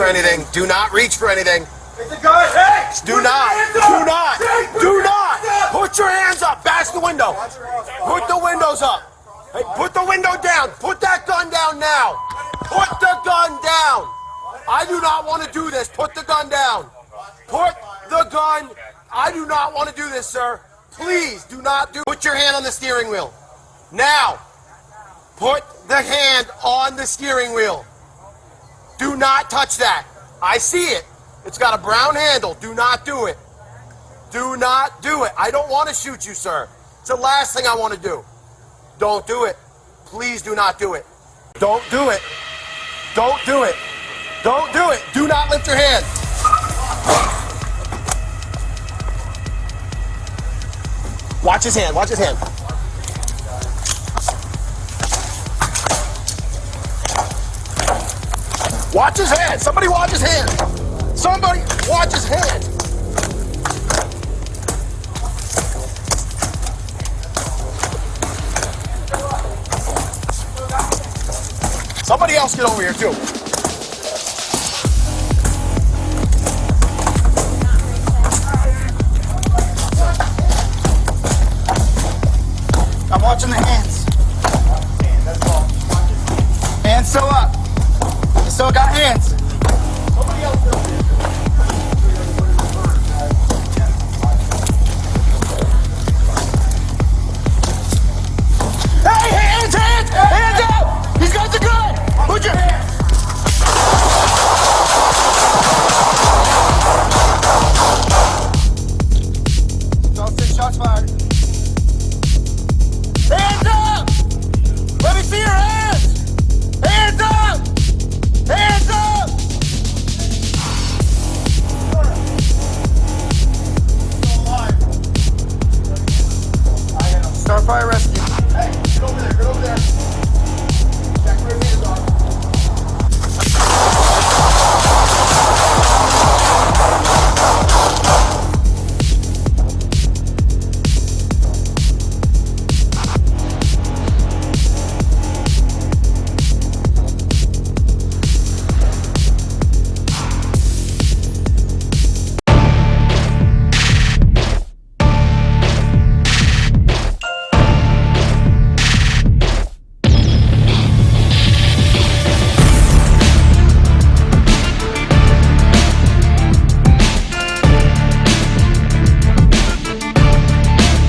anything. Do not reach for anything. Get the gun. Hey! Do not put your hands up. Bash the window. Put the windows up. Hey, put the window down. Put that gun down now. Put the gun down. I do not want to do this. Put the gun down. Put the gun. I do not want to do this, sir. Please do not do. Put your hand on the steering wheel. Now. Put the hand on the steering wheel. Do not touch that. I see it. It's got a brown handle. Do not do it. Do not do it. I don't want to shoot you, sir. It's the last thing I want to do. Don't do it. Please do not do it. Don't do it. Don't do it. Don't do it. Do not lift your hand. Watch his hand. Watch his hand. Watch his hand. Somebody watch his hand. Somebody watch his hand. Somebody else get over here too.